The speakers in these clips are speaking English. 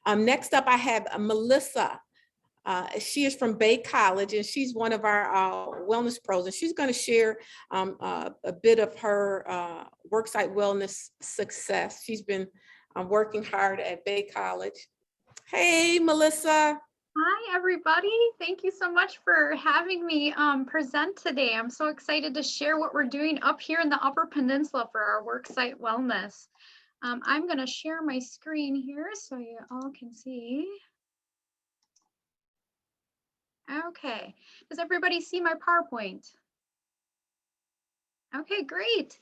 Next up, I have Melissa. She is from Bay College, and she's one of our wellness pros, and she's going to share a bit of her worksite wellness success. She's been working hard at Bay College. Hey, Melissa. Hi, everybody. Thank you so much for having me present today. I'm so excited to share what we're doing up here in the Upper Peninsula for our worksite wellness. I'm going to share my screen here so you all can see. Okay. Does everybody see my PowerPoint? Okay, great.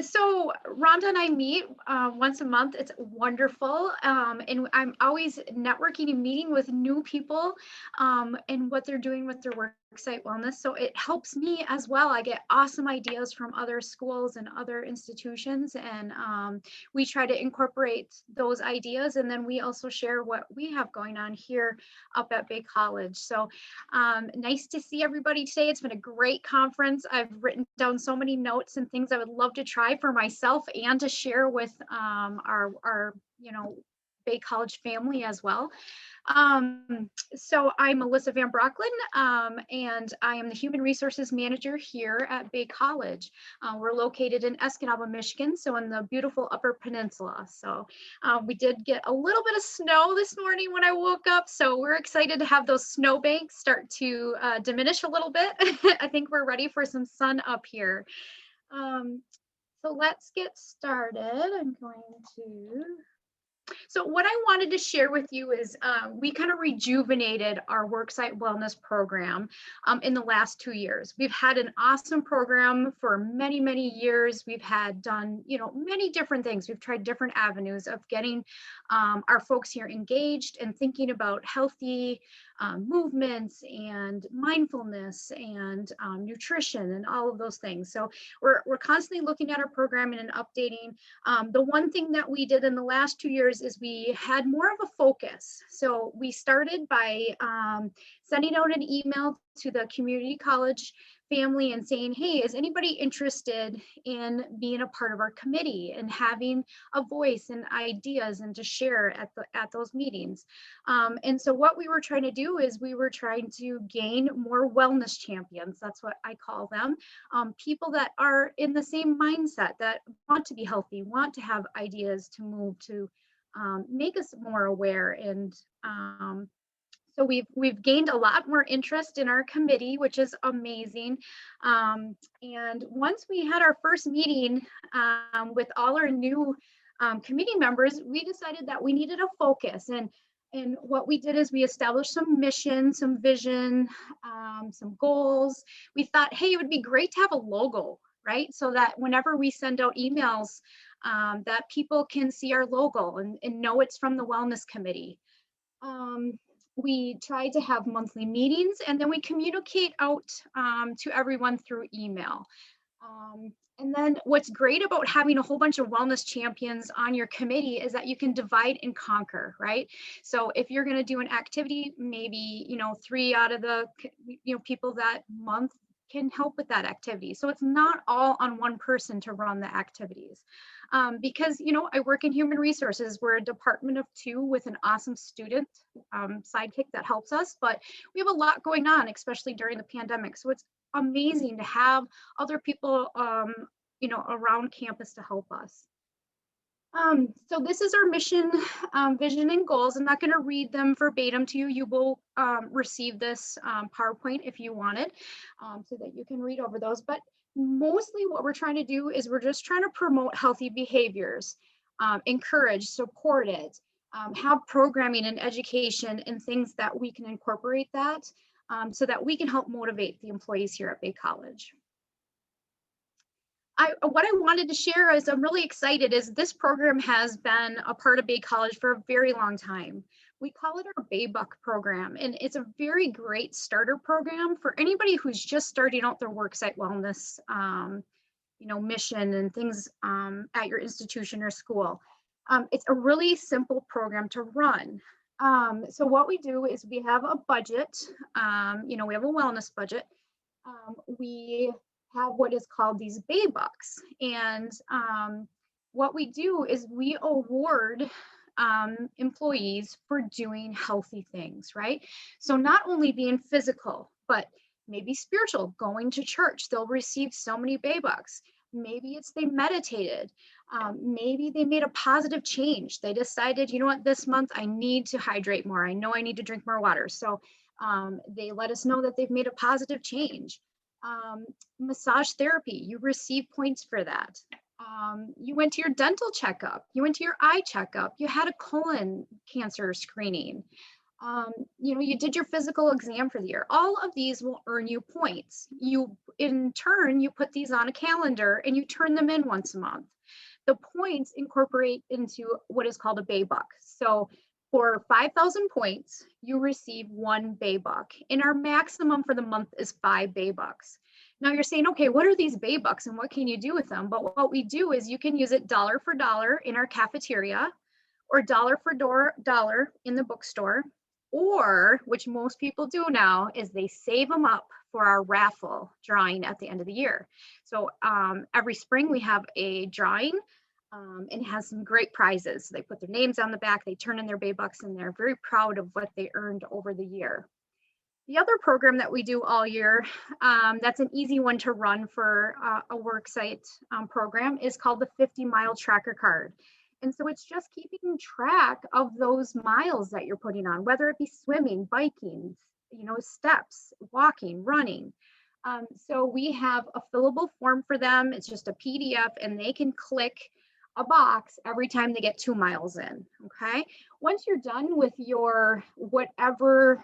So Rhonda and I meet once a month. It's wonderful. And I'm always networking and meeting with new people and what they're doing with their worksite wellness. So it helps me as well. I get awesome ideas from other schools and other institutions, and we try to incorporate those ideas. And then we also share what we have going on here up at Bay College. So nice to see everybody today. It's been a great conference. I've written down so many notes and things I would love to try for myself and to share with our Bay College family as well. So I'm Melissa VanBrocklin, and I am the Human Resources Manager here at Bay College. We're located in Escanaba, Michigan, so in the beautiful Upper Peninsula. So we did get a little bit of snow this morning when I woke up, so we're excited to have those snowbanks start to diminish a little bit. I think we're ready for some sun up here. So let's get started. I'm going to... So what I wanted to share with you is we kind of rejuvenated our worksite wellness program in the last 2 years. We've had an awesome program for many, many years. We've had done, many different things. We've tried different avenues of getting our folks here engaged and thinking about healthy movements and mindfulness and nutrition and all of those things. So we're constantly looking at our programming and updating. The one thing that we did in the last 2 years is we had more of a focus. So we started by sending out an email to the community college family and saying, hey, is anybody interested in being a part of our committee and having a voice and ideas and to share at those meetings? And so what we were trying to do is we were trying to gain more wellness champions. That's what I call them. People that are in the same mindset, that want to be healthy, want to have ideas to move to make us more aware. And so we've gained a lot more interest in our committee, which is amazing. And once we had our first meeting with all our new committee members, we decided that we needed a focus. And what we did is we established some mission, some vision, some goals. We thought, hey, it would be great to have a logo, right? So that whenever we send out emails, that people can see our logo and know it's from the Wellness Committee. We try to have monthly meetings, and then we communicate out to everyone through email. And then what's great about having a whole bunch of wellness champions on your committee is that you can divide and conquer, right? So if you're going to do an activity, maybe 3 out of the people that month can help with that activity. So it's not all on one person to run the activities. Because, I work in human resources. We're a department of 2 with an awesome student sidekick that helps us, but we have a lot going on, especially during the pandemic. So it's amazing to have other people, around campus to help us. So this is our mission, vision, and goals. I'm not going to read them verbatim to you. You will receive this PowerPoint if you want it, so that you can read over those. But mostly what we're trying to do is we're just trying to promote healthy behaviors, encourage, support it, have programming and education and things that we can incorporate that so that we can help motivate the employees here at Bay College. What I wanted to share is I'm really excited is this program has been a part of Bay College for a very long time. We call it our Baybuck program, and it's a very great starter program for anybody who's just starting out their worksite wellness, mission and things at your institution or school. It's a really simple program to run. So what we do is we have a budget, we have a wellness budget. We have what is called these Baybucks, and what we do is we award employees for doing healthy things, right? So not only being physical, but maybe spiritual, going to church, they'll receive so many bay bucks. Maybe it's they meditated. Maybe they made a positive change. They decided, you know what, this month I need to hydrate more. I know I need to drink more water. So they let us know that they've made a positive change. Massage therapy, you receive points for that. You went to your dental checkup, you went to your eye checkup, you had a colon cancer screening. You did your physical exam for the year. All of these will earn you points. You, in turn, you put these on a calendar and you turn them in once a month. The points incorporate into what is called a bay buck. So for 5,000 points, you receive 1 bay buck, and our maximum for the month is 5 bay bucks. Now you're saying, okay, what are these bay bucks and what can you do with them? But what we do is you can use it dollar for dollar in our cafeteria, or dollar for dollar in the bookstore, or which most people do now is they save them up for our raffle drawing at the end of the year. So every spring we have a drawing and has some great prizes. So they put their names on the back, they turn in their bay bucks, and they're very proud of what they earned over the year. The other program that we do all year, that's an easy one to run for a worksite program, is called the 50-mile tracker card. And so it's just keeping track of those miles that you're putting on, whether it be swimming, biking, steps, walking, running. So we have a fillable form for them. It's just a PDF, and they can click a box every time they get 2 miles in. Okay. Once you're done with your whatever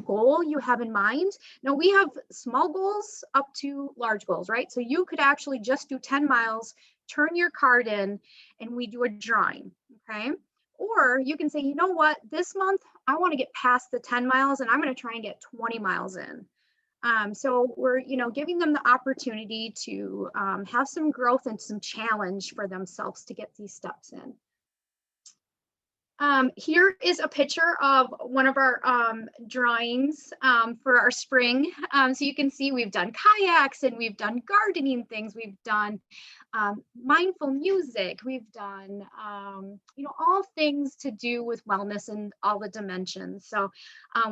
goal you have in mind. Now we have small goals up to large goals, right? So you could actually just do 10 miles, turn your card in, and we do a drawing, okay? Or you can say, you know what, this month I want to get past the 10 miles and I'm going to try and get 20 miles in. So we're, giving them the opportunity to have some growth and some challenge for themselves to get these steps in. Here is a picture of one of our drawings for our spring. So you can see we've done kayaks and we've done gardening things. We've done mindful music. We've done, all things to do with wellness and all the dimensions. So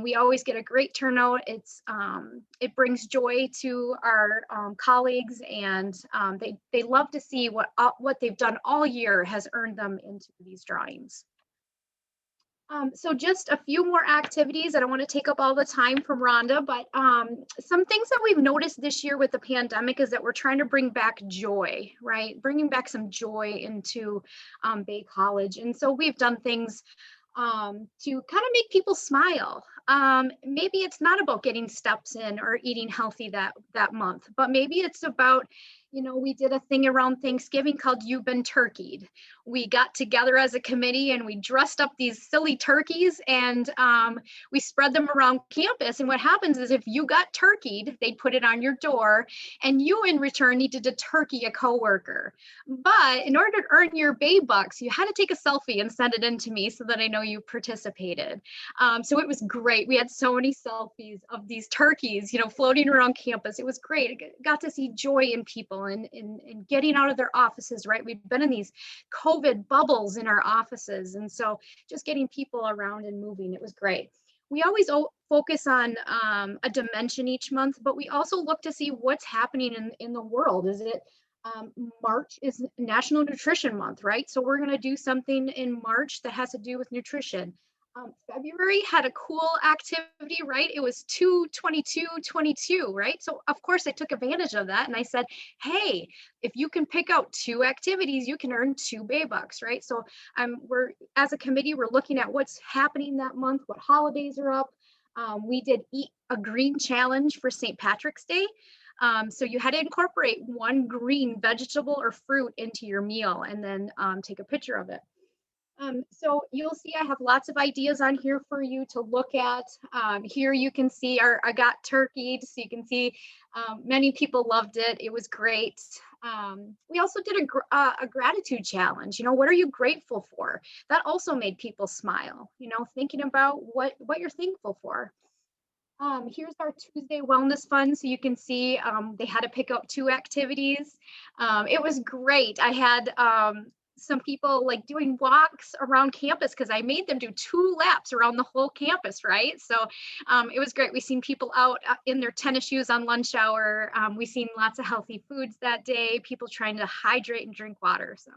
we always get a great turnout. It brings joy to our colleagues, and they love to see what they've done all year has earned them into these drawings. So just a few more activities. I don't want to take up all the time from Rhonda, but some things that we've noticed this year with the pandemic is that we're trying to bring back joy, right? Bringing back some joy into Bay College. And so we've done things to kind of make people smile. Maybe it's not about getting steps in or eating healthy that month, but maybe it's about, we did a thing around Thanksgiving called You've Been Turkeyed. We got together as a committee and we dressed up these silly turkeys, and we spread them around campus. And what happens is if you got turkeyed, they'd put it on your door, and you in return needed to turkey a coworker. But in order to earn your Bay Bucks, you had to take a selfie and send it in to me so that I know you participated. So it was great. We had so many selfies of these turkeys, floating around campus. It was great. I got to see joy in people and getting out of their offices, right? We've been in these COVID bubbles in our offices. And so just getting people around and moving, it was great. We always focus on a dimension each month, but we also look to see what's happening in the world. Is it March is National Nutrition Month, right? So we're going to do something in March that has to do with nutrition. February had a cool activity, right? It was 2/22/22, right? So of course I took advantage of that, and I said, hey, if you can pick out 2 activities, you can earn 2 Bay Bucks, right? So we're, as a committee, we're looking at what's happening that month, what holidays are up. We did Eat a Green Challenge for St. Patrick's Day. So you had to incorporate 1 green vegetable or fruit into your meal, and then take a picture of it. So you'll see I have lots of ideas on here for you to look at. Here you can see I got turkeyed, so you can see many people loved it. It was great. We also did a gratitude challenge. What are you grateful for? That also made people smile, thinking about what you're thankful for. Here's our Tuesday Wellness Fund. So you can see they had to pick up 2 activities. It was great. I had some people like doing walks around campus because I made them do 2 laps around the whole campus, right? So it was great. We've seen people out in their tennis shoes on lunch hour. We've seen lots of healthy foods that day, people trying to hydrate and drink water. So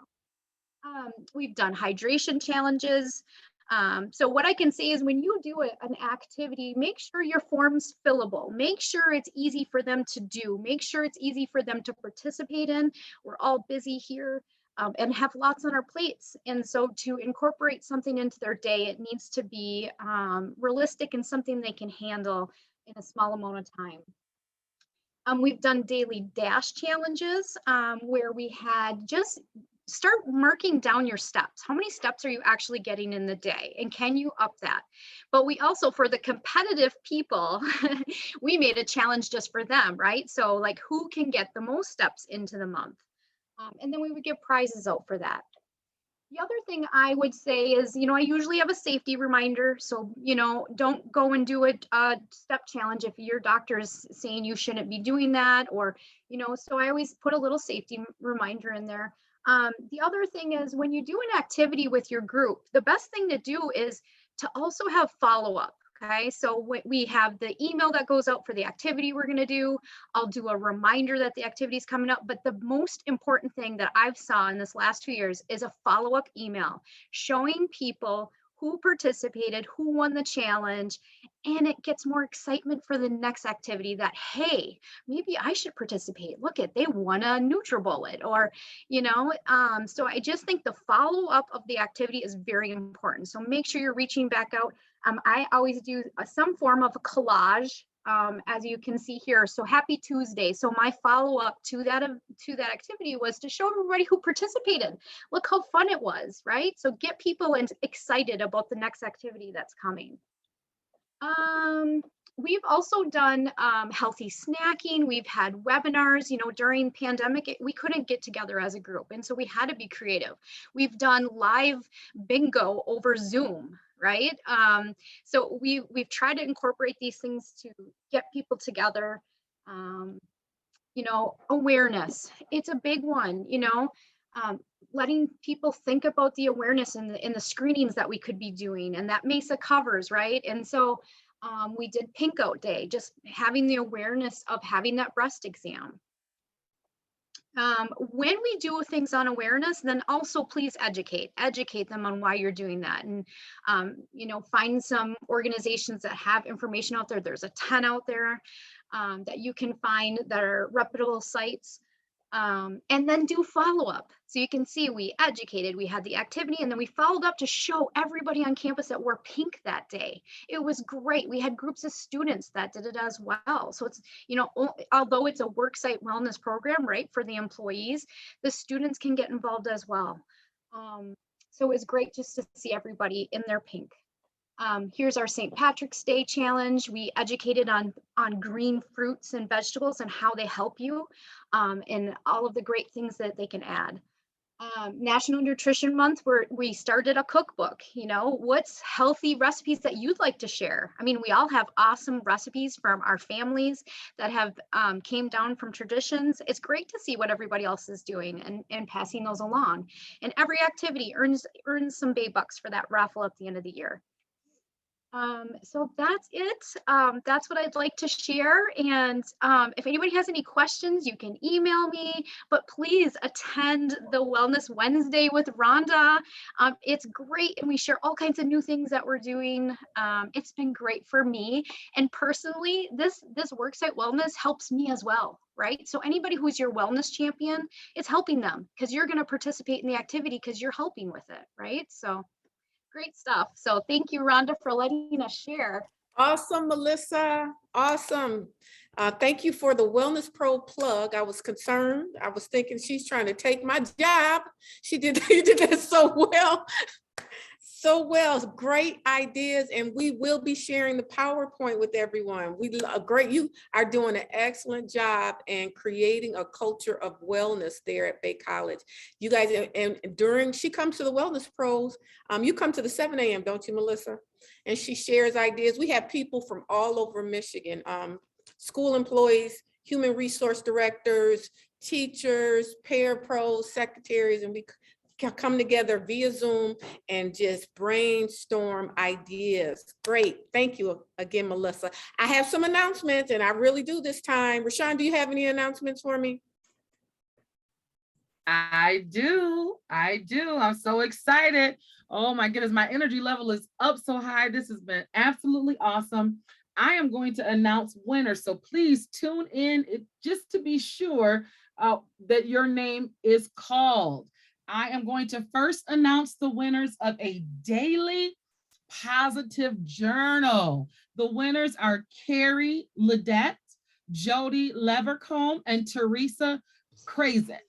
we've done hydration challenges. So what I can say is when you do an activity, make sure your form's fillable. Make sure it's easy for them to do. Make sure it's easy for them to participate in. We're all busy here and have lots on our plates. And so to incorporate something into their day, it needs to be realistic and something they can handle in a small amount of time. We've done daily dash challenges where we had just start marking down your steps. How many steps are you actually getting in the day? And can you up that? But we also, for the competitive people, we made a challenge just for them, right? So like who can get the most steps into the month? And then we would give prizes out for that. The other thing I would say is, I usually have a safety reminder. So, don't go and do a step challenge if your doctor is saying you shouldn't be doing that, or, so I always put a little safety reminder in there. The other thing is when you do an activity with your group, the best thing to do is to also have follow-up. Okay, so we have the email that goes out for the activity we're going to do. I'll do a reminder that the activity is coming up. But the most important thing that I've saw in this last 2 years is a follow-up email showing people who participated, who won the challenge, and it gets more excitement for the next activity that, hey, maybe I should participate. Look at, they won a NutriBullet, or, so I just think the follow-up of the activity is very important. So make sure you're reaching back out. I always do some form of a collage, as you can see here. So happy Tuesday. So my follow-up to that activity was to show everybody who participated. Look how fun it was, right? So get people excited about the next activity that's coming. We've also done healthy snacking. We've had webinars. During pandemic, we couldn't get together as a group, and so we had to be creative. We've done live bingo over Zoom, right? So we've tried to incorporate these things to get people together. Awareness, it's a big one. Letting people think about the awareness in the screenings that we could be doing, and that MESSA covers, right? And so we did Pink Out Day, just having the awareness of having that breast exam. When we do things on awareness, then also please educate them on why you're doing that. And, find some organizations that have information out there. There's a ton out there that you can find that are reputable sites. And then do follow-up. So you can see we educated, we had the activity, and then we followed up to show everybody on campus that wore pink that day. It was great. We had groups of students that did it as well. So it's, although it's a worksite wellness program, right, for the employees, the students can get involved as well. So it's great just to see everybody in their pink. Here's our St. Patrick's Day challenge. We educated on green fruits and vegetables and how they help you, and all of the great things that they can add. National Nutrition Month, where we started a cookbook. What's healthy recipes that you'd like to share? I mean, we all have awesome recipes from our families that have came down from traditions. It's great to see what everybody else is doing and passing those along. And every activity earns some Bay Bucks for that raffle at the end of the year. So that's it. That's what I'd like to share. And if anybody has any questions, you can email me, but please attend the Wellness Wednesday with Rhonda. It's great. And we share all kinds of new things that we're doing. It's been great for me. And personally, this worksite wellness helps me as well, right? So anybody who's your wellness champion, it's helping them because you're going to participate in the activity because you're helping with it, right? So great stuff. So thank you, Rhonda, for letting us share. Awesome, Melissa. Awesome. Thank you for the Wellness Pro plug. I was concerned. I was thinking she's trying to take my job. You did that so well. So well, great ideas, and we will be sharing the PowerPoint with everyone. You are doing an excellent job in creating a culture of wellness there at Bay College. You guys, and during she comes to the Wellness Pros, you come to the 7 a.m., don't you, Melissa? And she shares ideas. We have people from all over Michigan, school employees, human resource directors, teachers, parapros, secretaries, and come together via Zoom and just brainstorm ideas. Great. Thank you again, Melissa. I have some announcements, and I really do this time. Rashawn, do you have any announcements for me? I do. I'm so excited. Oh my goodness, my energy level is up so high. This has been absolutely awesome. I am going to announce winners, so please tune in just to be sure that your name is called. I am going to first announce the winners of a daily positive journal. The winners are Carrie Ledette, Jody Levercombe, and Teresa Krasik.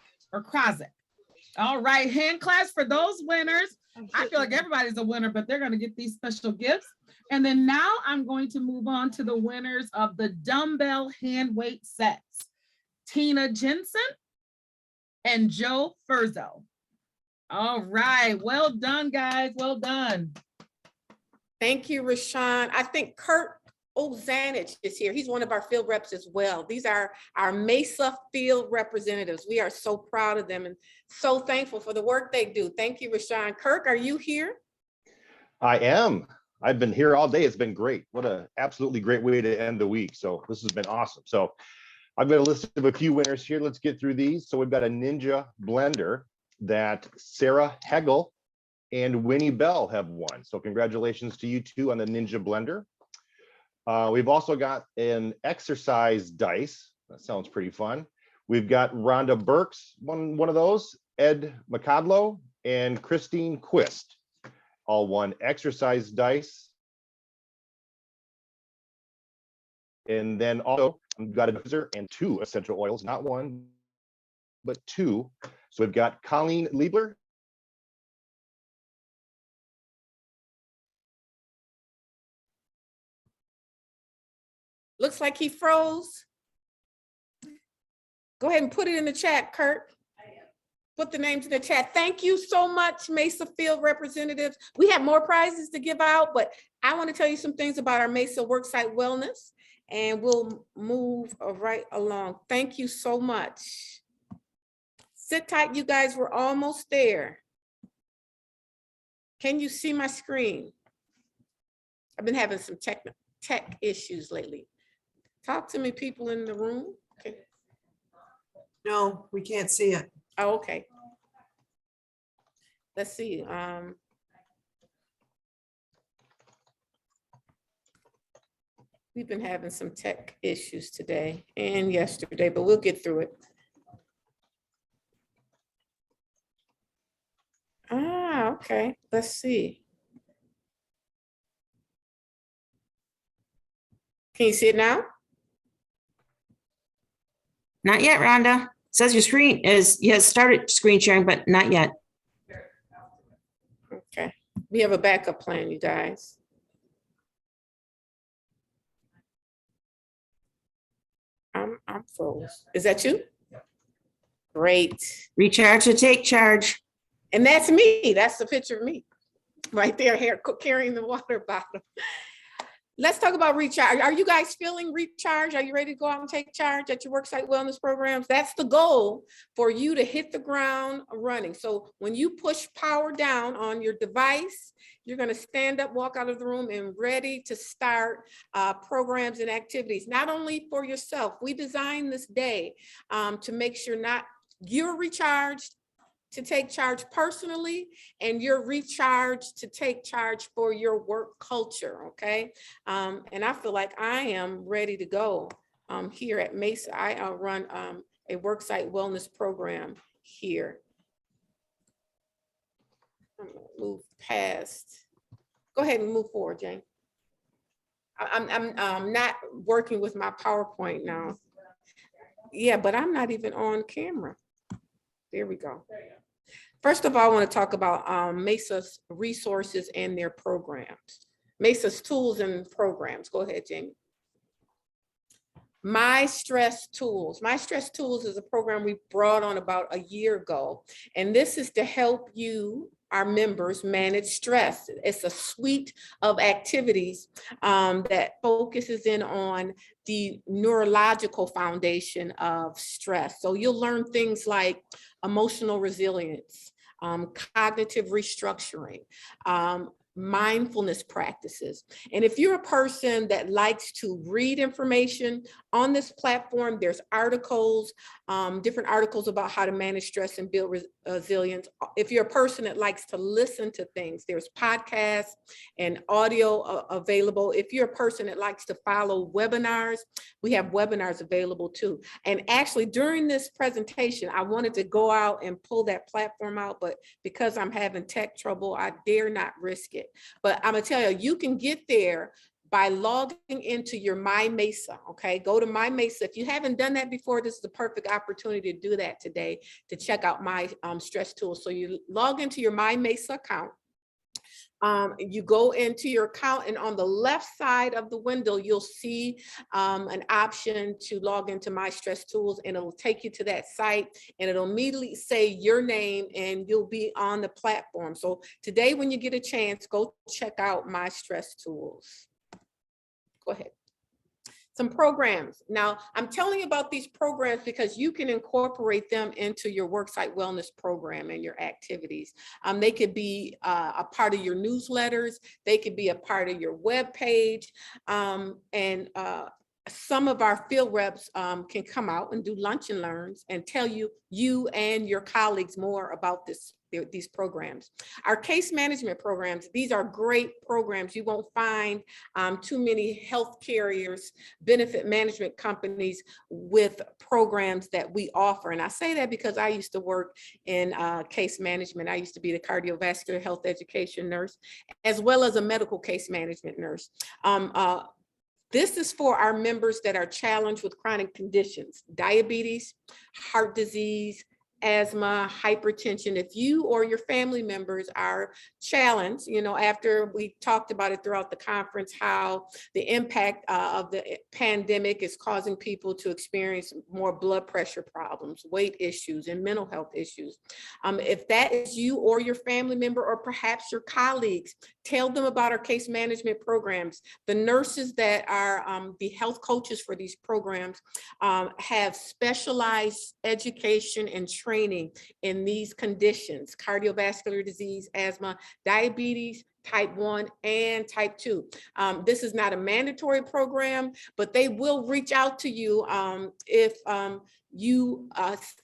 All right, hand claps for those winners. I feel like everybody's a winner, but they're going to get these special gifts. And then now I'm going to move on to the winners of the dumbbell hand weight sets, Tina Jensen and Joe Furzo. All right, well done, guys, well done. Thank you, Rashawn. I think Kurt Ozanich is here. He's one of our field reps as well. These are our MESSA field representatives. We are so proud of them and so thankful for the work they do. Thank you, Rashawn. Kirk, are you here? I am. I've been here all day. It's been great. What an absolutely great way to end the week. So this has been awesome. So I've got a list of a few winners here. Let's get through these. So we've got a Ninja blender that Sarah Hegel and Winnie Bell have won. So congratulations to you two on the Ninja blender. We've also got an exercise dice. That sounds pretty fun. We've got Rhonda Burks, one of those, Ed McCodlow, and Christine Quist, all won exercise dice. And then also we've got a diffuser and 2 essential oils, not 1, but 2. So we've got Colleen Liebler. Looks like he froze. Go ahead and put it in the chat, Kurt. Put the names in the chat. Thank you so much, MESSA field representatives. We have more prizes to give out, but I want to tell you some things about our MESSA Worksite Wellness, and we'll move right along. Thank you so much. Sit tight, you guys. We're almost there. Can you see my screen? I've been having some tech issues lately. Talk to me, people in the room. Okay. No, we can't see it. Oh, okay. Let's see. We've been having some tech issues today and yesterday, but we'll get through it. Ah, okay. Let's see. Can you see it now? Not yet, Rhonda. It says your screen is, you have started screen sharing, but not yet. Okay. We have a backup plan, you guys. I'm froze. Is that you? Great. Recharge to take charge. And that's me. That's the picture of me right there, here carrying the water bottle. Let's talk about recharge. Are you guys feeling recharged? Are you ready to go out and take charge at your worksite wellness programs? That's the goal, for you to hit the ground running. So when you push power down on your device, you're going to stand up, walk out of the room, and ready to start programs and activities, not only for yourself. We designed this day to make sure you're recharged to take charge personally, and you're recharged to take charge for your work culture, okay? And I feel like I am ready to go here at MESSA. I run a worksite wellness program here. I'm gonna move past. Go ahead and move forward, Jane. I'm not working with my PowerPoint now. Yeah, but I'm not even on camera. There we go. First of all, I want to talk about MESSA's resources and their programs. MESSA's tools and programs. Go ahead, Jamie. My Stress Tools. My Stress Tools is a program we brought on about a year ago. And this is to help you, our members, manage stress. It's a suite of activities that focuses in on the neurological foundation of stress. So you'll learn things like emotional resilience, cognitive restructuring, mindfulness practices. And if you're a person that likes to read information on this platform, there's articles, different articles about how to manage stress and build resilience. If you're a person that likes to listen to things, there's podcasts and audio available. If you're a person that likes to follow webinars, we have webinars available too. And actually during this presentation, I wanted to go out and pull that platform out, but because I'm having tech trouble, I dare not risk it. But I'm gonna tell you, you can get there by logging into your MESSA, okay? Go to MESSA. If you haven't done that before, this is the perfect opportunity to do that today, to check out my stress tools. So you log into your MESSA account. You go into your account, and on the left side of the window, you'll see an option to log into My Stress Tools, and it'll take you to that site, and it'll immediately say your name, and you'll be on the platform. So today, when you get a chance, go check out My Stress Tools. Go ahead. Some programs. Now, I'm telling you about these programs because you can incorporate them into your worksite wellness program and your activities. They could be a part of your newsletters. They could be a part of your web page. Some of our field reps can come out and do lunch and learns and tell you and your colleagues more about these programs. Our case management programs, these are great programs. You won't find too many health carriers, benefit management companies with programs that we offer. And I say that because I used to work in case management. I used to be the cardiovascular health education nurse, as well as a medical case management nurse. This is for our members that are challenged with chronic conditions, diabetes, heart disease, asthma, hypertension. If you or your family members are challenged, after we talked about it throughout the conference, how the impact of the pandemic is causing people to experience more blood pressure problems, weight issues, and mental health issues. If that is you or your family member, or perhaps your colleagues, tell them about our case management programs. The nurses that are the health coaches for these programs have specialized education and training in these conditions: cardiovascular disease, asthma, diabetes, type 1 and type 2. This is not a mandatory program, but they will reach out to you if you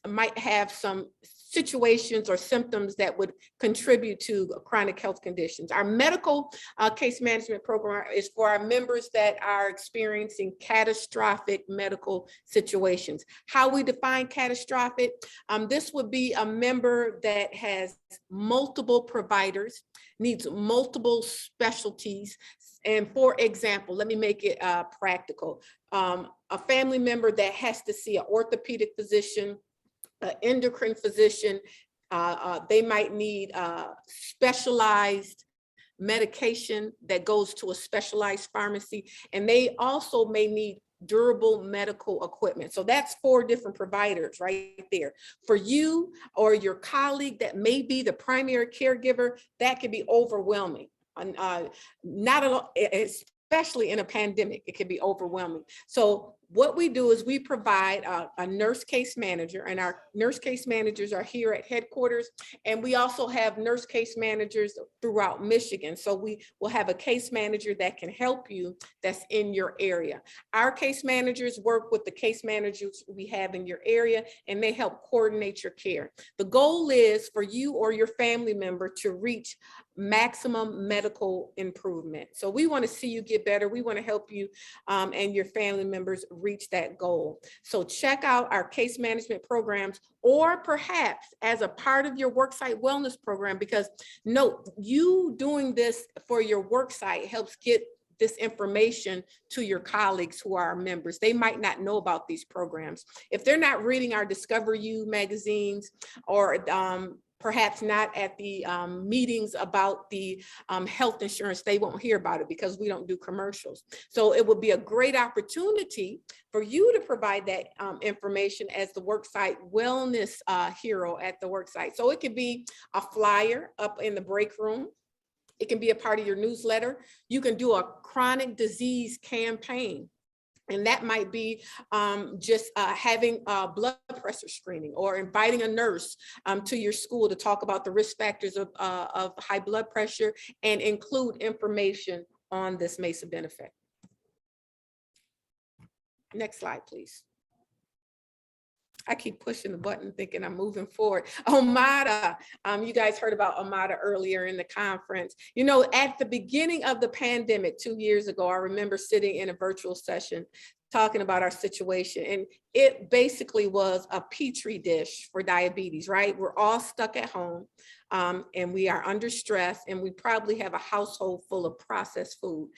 might have some situations or symptoms that would contribute to chronic health conditions. Our medical case management program is for our members that are experiencing catastrophic medical situations. How we define catastrophic, this would be a member that has multiple providers, needs multiple specialties. And for example, let me make it practical. A family member that has to see an orthopedic physician, an endocrine physician, they might need specialized medication that goes to a specialized pharmacy, and they also may need durable medical equipment. So that's 4 different providers right there. For you or your colleague that may be the primary caregiver, that can be overwhelming. Not a lot, especially in a pandemic, it can be overwhelming. So what we do is we provide a nurse case manager, and our nurse case managers are here at headquarters. And we also have nurse case managers throughout Michigan. So we will have a case manager that can help you that's in your area. Our case managers work with the case managers we have in your area, and they help coordinate your care. The goal is for you or your family member to reach maximum medical improvement. So we want to see you get better. We want to help you and your family members reach that goal. So check out our case management programs, or perhaps as a part of your worksite wellness program, because note, you doing this for your worksite helps get this information to your colleagues who are our members. They might not know about these programs. If they're not reading our Discover You magazines, or perhaps not at the meetings about the health insurance, they won't hear about it because we don't do commercials. So it would be a great opportunity for you to provide that information as the worksite wellness hero at the worksite. So it could be a flyer up in the break room. It can be a part of your newsletter. You can do a chronic disease campaign. And that might be just having a blood pressure screening, or inviting a nurse to your school to talk about the risk factors of high blood pressure and include information on this MESSA benefit. Next slide, please. I keep pushing the button thinking I'm moving forward. Omada, you guys heard about Omada earlier in the conference. You know, at the beginning of the pandemic 2 years ago, I remember sitting in a virtual session talking about our situation, and it basically was a petri dish for diabetes, right? We're all stuck at home, and we are under stress, and we probably have a household full of processed food,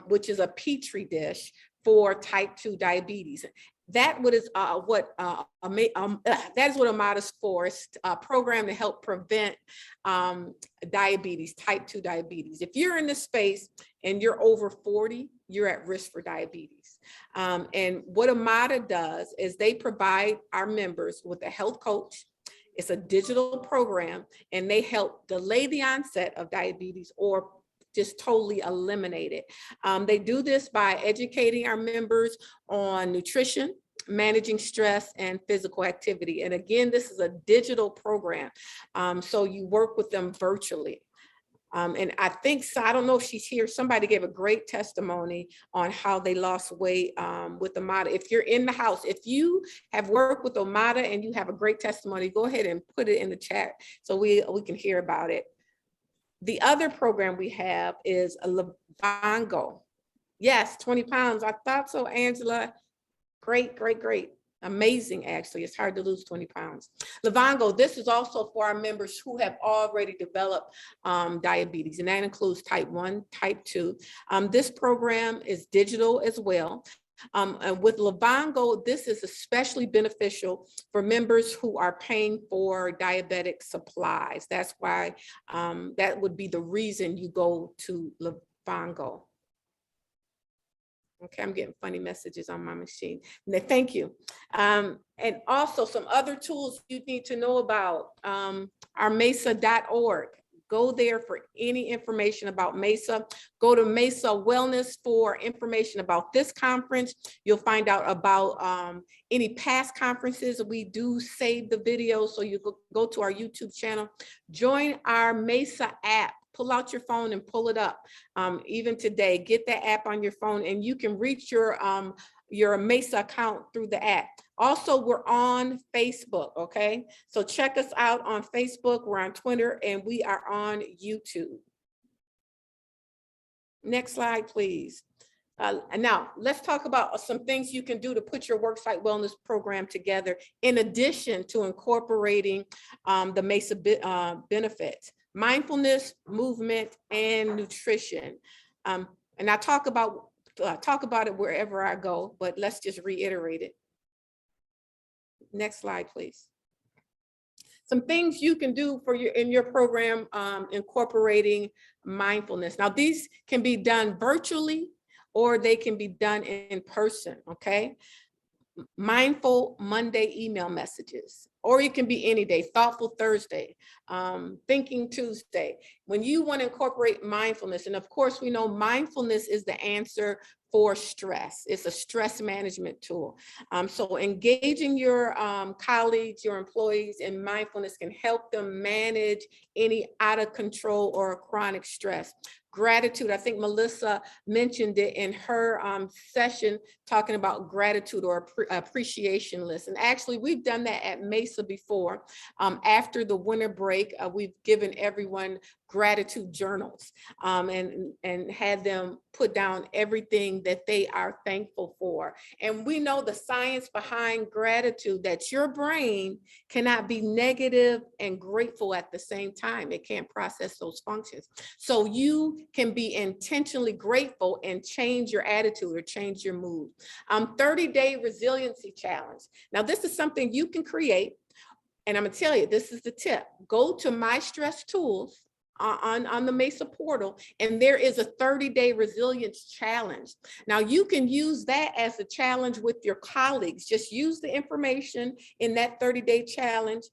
which is a petri dish for type 2 diabetes. That is what Omada's for. It's a program to help prevent diabetes, type 2 diabetes. If you're in this space and you're over 40, you're at risk for diabetes. And what Omada does is they provide our members with a health coach. It's a digital program, and they help delay the onset of diabetes or just totally eliminate it. They do this by educating our members on nutrition, managing stress, and physical activity. And again, this is a digital program. So you work with them virtually. And I think, so I don't know if she's here, somebody gave a great testimony on how they lost weight with Omada. If you're in the house, if you have worked with Omada and you have a great testimony, go ahead and put it in the chat so we can hear about it. The other program we have is a Livongo. Yes, 20 pounds. I thought so, Angela. Great, great, great. Amazing, actually. It's hard to lose 20 pounds. Livongo, this is also for our members who have already developed diabetes, and that includes type 1, type 2. This program is digital as well. And with Livongo, this is especially beneficial for members who are paying for diabetic supplies. That's why that would be the reason you go to Livongo. Okay, I'm getting funny messages on my machine. Thank you. And also some other tools you need to know about are MESSA.org. Go there for any information about MESSA. Go to MESSA Wellness for information about this conference. You'll find out about any past conferences. We do save the video, so you go to our YouTube channel. Join our MESSA app. Pull out your phone and pull it up. Even today, get that app on your phone, and you can reach your MESSA account through the app. Also, we're on Facebook, okay? So check us out on Facebook, we're on Twitter, and we are on YouTube. Next slide, please. Now, let's talk about some things you can do to put your worksite wellness program together, in addition to incorporating the MESSA benefits. Mindfulness, movement, and nutrition. And I talk about it wherever I go, but let's just reiterate it. Next slide, please. Some things you can do for in your program incorporating mindfulness. Now, these can be done virtually or they can be done in person, okay? Mindful Monday email messages, or it can be any day, Thoughtful Thursday, Thinking Tuesday. When you want to incorporate mindfulness, and of course we know mindfulness is the answer for stress. It's a stress management tool. So engaging your colleagues, your employees in mindfulness can help them manage any out of control or chronic stress. Gratitude, I think Melissa mentioned it in her session talking about gratitude or appreciation list. And actually we've done that at MESSA before. After the winter break, we've given everyone gratitude journals and had them put down everything that they are thankful for. And we know the science behind gratitude, that your brain cannot be negative and grateful at the same time. It can't process those functions. So you can be intentionally grateful and change your attitude or change your mood. 30-day resiliency challenge. Now, this is something you can create. And I'm gonna tell you, this is the tip. Go to My Stress Tools on the MESSA portal, and there is a 30-day resilience challenge. Now you can use that as a challenge with your colleagues. Just use the information in that 30-day challenge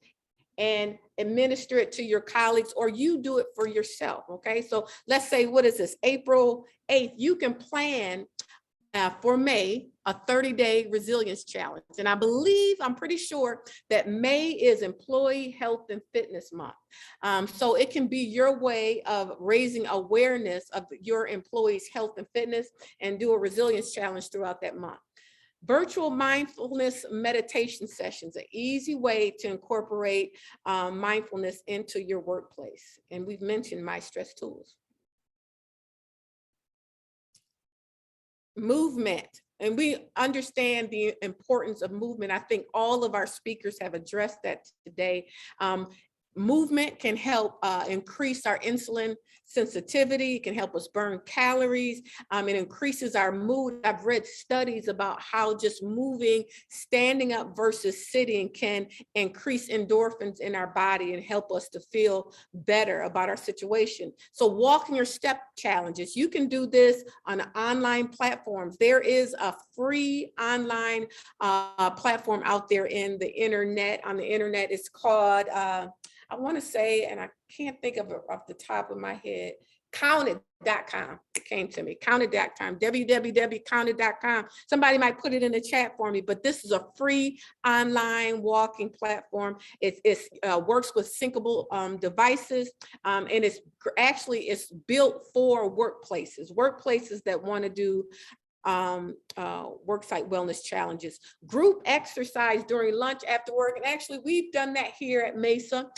and administer it to your colleagues, or you do it for yourself, okay? So let's say, what is this, April 8th, you can plan for May a 30-day resilience challenge. And I believe, I'm pretty sure that May is Employee Health and Fitness Month. So it can be your way of raising awareness of your employees' health and fitness and do a resilience challenge throughout that month. Virtual mindfulness meditation sessions, an easy way to incorporate mindfulness into your workplace. And we've mentioned My Stress Tools. Movement. And we understand the importance of movement. I think all of our speakers have addressed that today. Movement can help increase our insulin sensitivity. It can help us burn calories. It increases our mood. I've read studies about how just moving, standing up versus sitting can increase endorphins in our body and help us to feel better about our situation. So walking or step challenges, you can do this on online platforms. There is a free online platform out there in the internet. On the internet, it's called, I want to say, and I can't think of it off the top of my head, counted.com. It came to me, counted.com, www.counted.com. Somebody might put it in the chat for me, but this is a free online walking platform. It works with syncable devices, and it's built for workplaces that want to do worksite wellness challenges, group exercise during lunch, after work. And actually we've done that here at MESSA.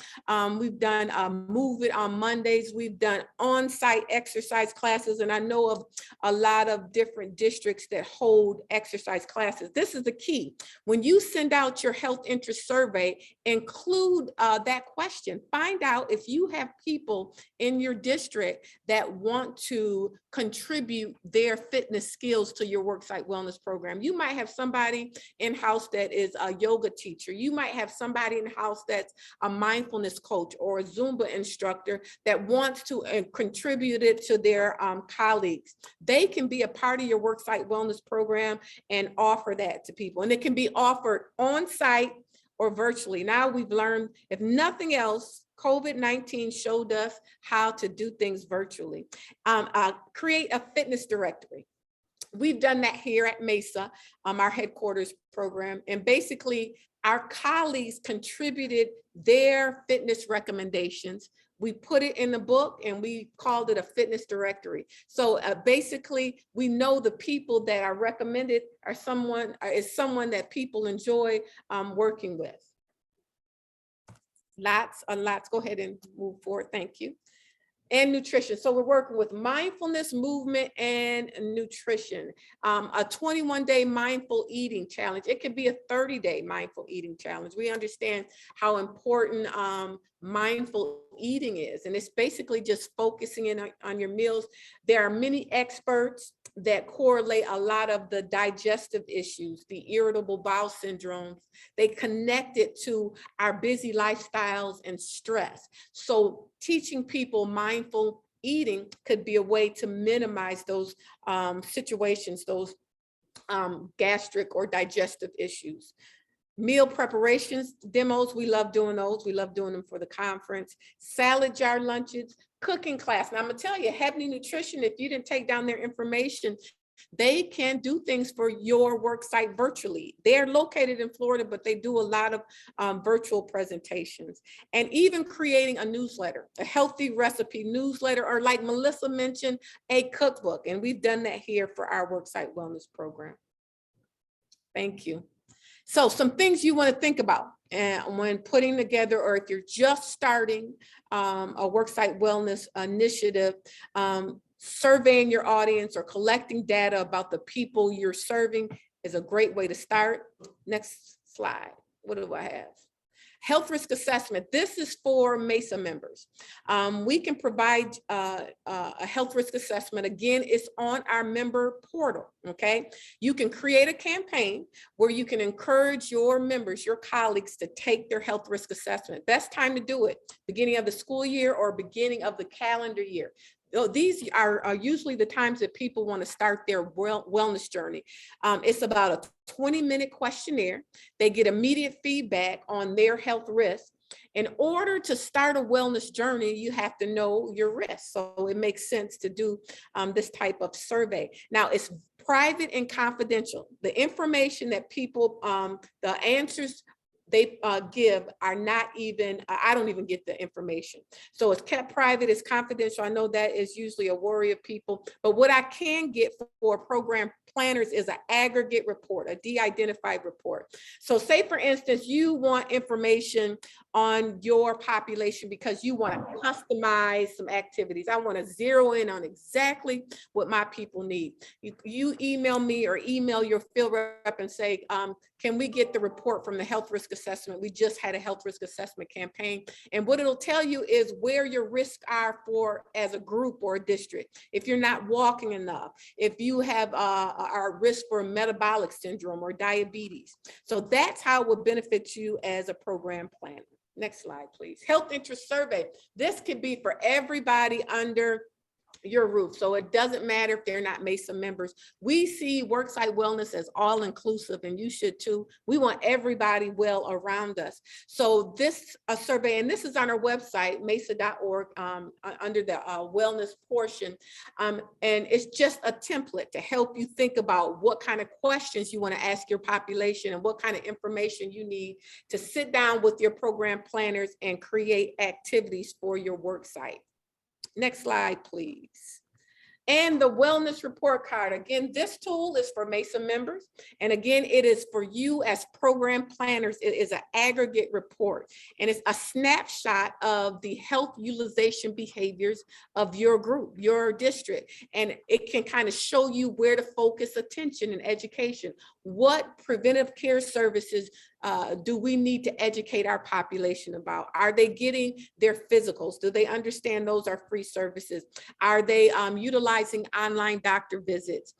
We've done Move It on Mondays. We've done on-site exercise classes. And I know of a lot of different districts that hold exercise classes. This is the key. When you send out your health interest survey, include that question. Find out if you have people in your district that want to contribute their fitness skills to your worksite wellness program. You might have somebody in-house that is a yoga teacher. You might have somebody in-house that's a mindfulness coach or a Zumba instructor that wants to contribute it to their colleagues. They can be a part of your worksite wellness program and offer that to people. And it can be offered on-site or virtually. Now we've learned, if nothing else, COVID-19 showed us how to do things virtually. Create a fitness directory. We've done that here at MESSA, our headquarters program. And basically, our colleagues contributed their fitness recommendations. We put it in the book and we called it a fitness directory. So basically, we know the people that are recommended are someone that people enjoy working with. Lots. Go ahead and move forward. Thank you. And nutrition. So we're working with mindfulness, movement, and nutrition. A 21-day mindful eating challenge. It could be a 30-day mindful eating challenge. We understand how important mindful eating is. And it's basically just focusing in on your meals. There are many experts that correlate a lot of the digestive issues, the irritable bowel syndromes. They connect it to our busy lifestyles and stress. So teaching people mindful eating could be a way to minimize those situations, those gastric or digestive issues. Meal preparations, demos, we love doing those. We love doing them for the conference. Salad jar lunches, cooking class. Now I'm gonna tell you, Hebney Nutrition, if you didn't take down their information, they can do things for your worksite virtually. They're located in Florida, but they do a lot of virtual presentations. And even creating a newsletter, a healthy recipe newsletter, or like Melissa mentioned, a cookbook. And we've done that here for our worksite wellness program. Thank you. So some things you want to think about when putting together, or if you're just starting a worksite wellness initiative, surveying your audience or collecting data about the people you're serving is a great way to start. Next slide. What do I have? Health risk assessment. This is for MESSA members. We can provide a health risk assessment. Again, it's on our member portal, okay? You can create a campaign where you can encourage your members, your colleagues, to take their health risk assessment. Best time to do it, beginning of the school year or beginning of the calendar year. These are usually the times that people want to start their wellness journey. It's about a 20-minute questionnaire. They get immediate feedback on their health risk. In order to start a wellness journey, you have to know your risks. So it makes sense to do this type of survey. Now, it's private and confidential. The information that people, the answers they give are not even, I don't even get the information. So it's kept private, it's confidential. I know that is usually a worry of people, but what I can get for program planners is an aggregate report, a de-identified report. So say for instance, you want information on your population because you want to customize some activities. I want to zero in on exactly what my people need. You email me or email your field rep and say, can we get the report from the health risk assessment? We just had a health risk assessment campaign. And what it'll tell you is where your risks are for as a group or a district. If you're not walking enough, if you have a risk for metabolic syndrome or diabetes. So that's how it would benefit you as a program planner. Next slide, please. Health interest survey. This could be for everybody under your roof. So it doesn't matter if they're not MESSA members. We see worksite wellness as all inclusive, and you should too. We want everybody well around us. So this survey, and this is on our website, mesa.org, under the wellness portion. And it's just a template to help you think about what kind of questions you want to ask your population and what kind of information you need to sit down with your program planners and create activities for your worksite. Next slide, please. And the wellness report card. Again, this tool is for MESSA members. And again, it is for you as program planners. It is an aggregate report. And it's a snapshot of the health utilization behaviors of your group, your district. And it can kind of show you where to focus attention and education. What preventive care services do we need to educate our population about? Are they getting their physicals? Do they understand those are free services? Are they utilizing online doctor visits?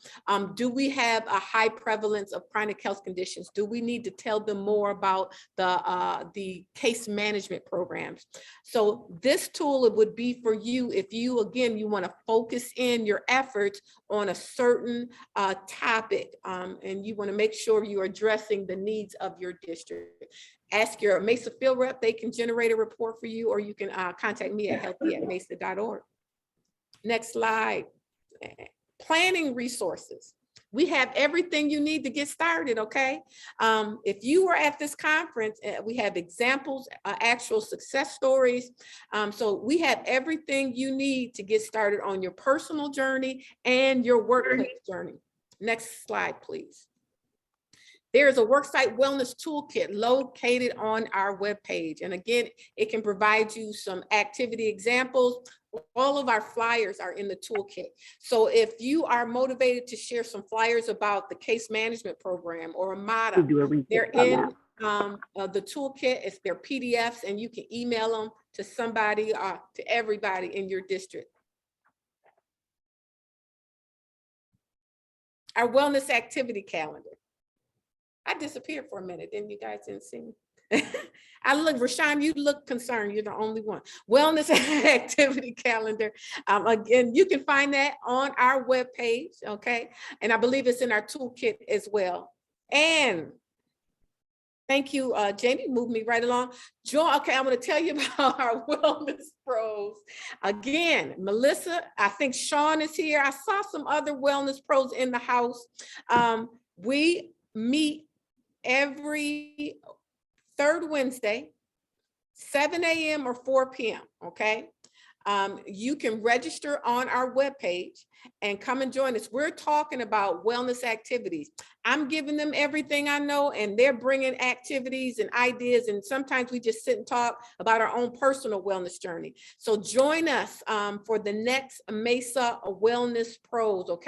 Do we have a high prevalence of chronic health conditions? Do we need to tell them more about the case management programs? So this tool, it would be for you if you, again, you want to focus in your efforts on a certain topic, and you want to make sure you're addressing the needs of your district. Ask your MESSA field rep, they can generate a report for you, or you can contact me at healthy@mesa.org. Next slide. Planning resources. We have everything you need to get started, okay? If you were at this conference, we have examples, actual success stories. So we have everything you need to get started on your personal journey and your workplace journey. Next slide, please. There is a worksite wellness toolkit located on our webpage. And again, it can provide you some activity examples. All of our flyers are in the toolkit. So if you are motivated to share some flyers about the case management program or Omada, they're in the toolkit. It's their PDFs, and you can email them to somebody, to everybody in your district. Our wellness activity calendar. I disappeared for a minute, then you guys didn't see me. I look, Rashawn, you look concerned. You're the only one. Wellness activity calendar. Again, you can find that on our webpage, okay? And I believe it's in our toolkit as well. And thank you, Jamie, move me right along. Join, okay, I'm gonna tell you about our wellness pros. Again, Melissa, I think Sean is here. I saw some other wellness pros in the house. We meet every third Wednesday, 7 a.m. or 4 p.m., okay? You can register on our webpage and come and join us. We're talking about wellness activities. I'm giving them everything I know, and they're bringing activities and ideas, and sometimes we just sit and talk about our own personal wellness journey. So join us for the next MESSA Wellness Pros, okay?